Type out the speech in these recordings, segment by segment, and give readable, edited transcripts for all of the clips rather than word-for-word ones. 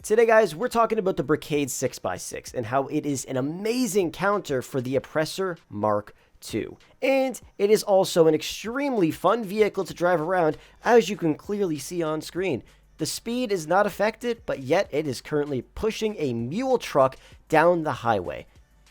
Today, guys, we're talking about the Brigade 6x6 and how it is an amazing counter for the Oppressor MK2. And it is also an extremely fun vehicle to drive around, as you can clearly see on screen. The speed is not affected, but yet it is currently pushing a mule truck down the highway.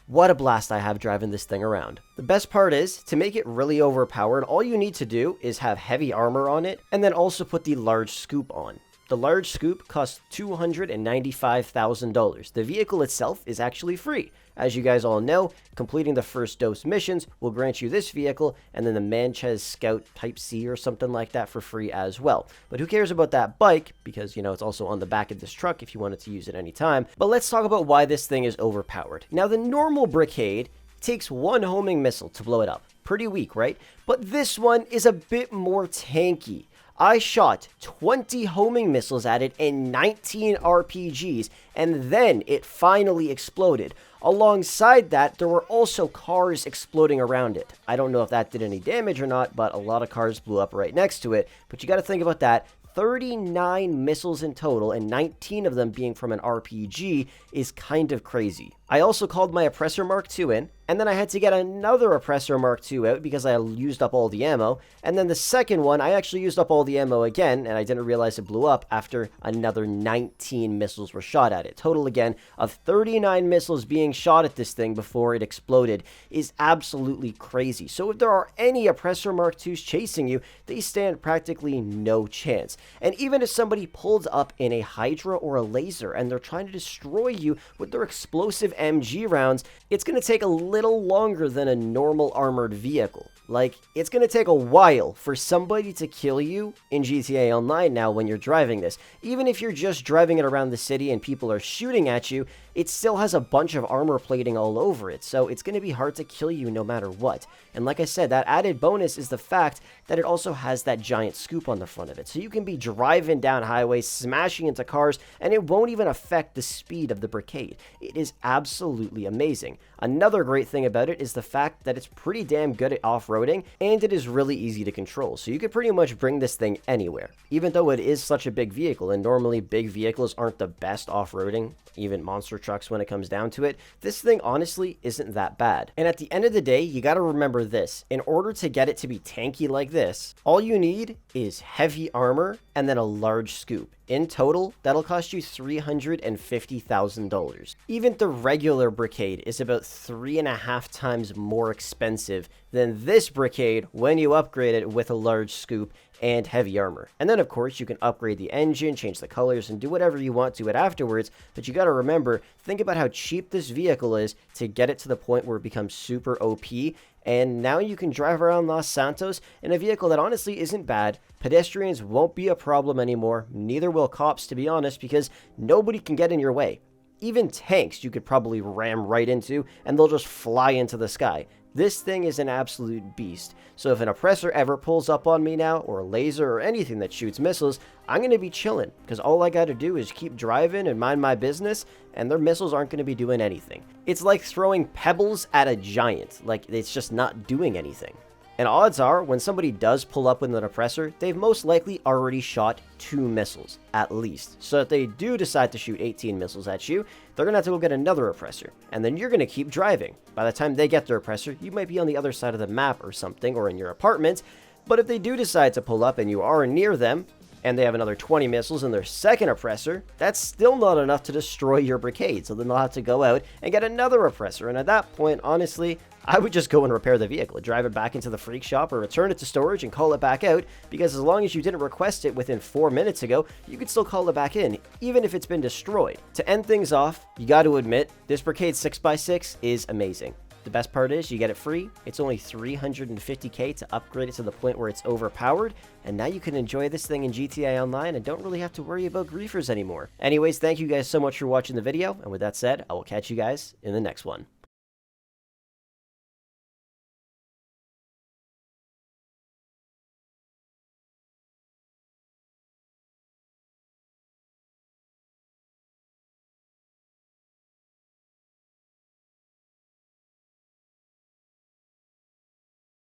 What a blast I have driving this thing around. The best part is, to make it really overpowered, all you need to do is have heavy armor on it, and then also put the large scoop on. The large scoop costs $295,000. The vehicle itself is actually free. As you guys all know, completing the first dose missions will grant you this vehicle and then the Manchez Scout Type C or something like that for free as well. But who cares about that bike? Because, it's also on the back of this truck if you wanted to use it anytime. But let's talk about why this thing is overpowered. Now, the normal Brigade takes one homing missile to blow it up. Pretty weak, right? But this one is a bit more tanky. I shot 20 homing missiles at it and 19 RPGs, and then it finally exploded. Alongside that, there were also cars exploding around it. I don't know if that did any damage or not, but a lot of cars blew up right next to it. But you got to think about that. 39 missiles in total, and 19 of them being from an RPG is kind of crazy. I also called my Oppressor MK2 in, and then I had to get another Oppressor MK2 out because I used up all the ammo, and then the second one, I actually used up all the ammo again, and I didn't realize it blew up after another 19 missiles were shot at it. Total, again, of 39 missiles being shot at this thing before it exploded is absolutely crazy. So if there are any Oppressor MK2s chasing you, they stand practically no chance. And even if somebody pulls up in a Hydra or a laser and they're trying to destroy you with their explosive MG rounds, it's going to take a little longer than a normal armored vehicle. Like, it's going to take a while for somebody to kill you in GTA Online now when you're driving this. Even if you're just driving it around the city and people are shooting at you, it still has a bunch of armor plating all over it, so it's going to be hard to kill you no matter what. And like I said, that added bonus is the fact that it also has that giant scoop on the front of it. So you can be driving down highways, smashing into cars, and it won't even affect the speed of the Brigade. It is absolutely amazing. Another great thing about it is the fact that it's pretty damn good at off-roading, and it is really easy to control. So you could pretty much bring this thing anywhere. Even though it is such a big vehicle, and normally big vehicles aren't the best off-roading, even monster trucks when it comes down to it, this thing honestly isn't that bad. And at the end of the day, you gotta remember this. In order to get it to be tanky like this, all you need is heavy armor and then a large scoop. In total, that'll cost you $350,000. Even the regular Brigade is about 3.5 times more expensive than this Brigade when you upgrade it with a large scoop and heavy armor. And then, of course, you can upgrade the engine, change the colors, and do whatever you want to it afterwards. But you gotta remember, think about how cheap this vehicle is to get it to the point where it becomes super OP. And now you can drive around Los Santos in a vehicle that honestly isn't bad. Pedestrians won't be a problem anymore. Neither will cops, to be honest, because nobody can get in your way. Even tanks you could probably ram right into, and they'll just fly into the sky. This thing is an absolute beast. So if an Oppressor ever pulls up on me now, or a laser, or anything that shoots missiles, I'm going to be chilling, because all I got to do is keep driving and mind my business, and their missiles aren't going to be doing anything. It's like throwing pebbles at a giant. Like, it's just not doing anything. And odds are, when somebody does pull up with an Oppressor, they've most likely already shot 2 missiles, at least. So if they do decide to shoot 18 missiles at you, they're going to have to go get another Oppressor. And then you're going to keep driving. By the time they get their Oppressor, you might be on the other side of the map or something, or in your apartment. But if they do decide to pull up and you are near them, and they have another 20 missiles in their second Oppressor, that's still not enough to destroy your Brigade. So then they'll have to go out and get another Oppressor. And at that point, honestly, I would just go and repair the vehicle, drive it back into the freak shop, or return it to storage and call it back out, because as long as you didn't request it within 4 minutes ago, you could still call it back in, even if it's been destroyed. To end things off, you got to admit, this Brigade 6x6 is amazing. The best part is you get it free. It's only $350K to upgrade it to the point where it's overpowered, and now you can enjoy this thing in GTA Online and don't really have to worry about griefers anymore. Anyways, thank you guys so much for watching the video, and with that said, I will catch you guys in the next one.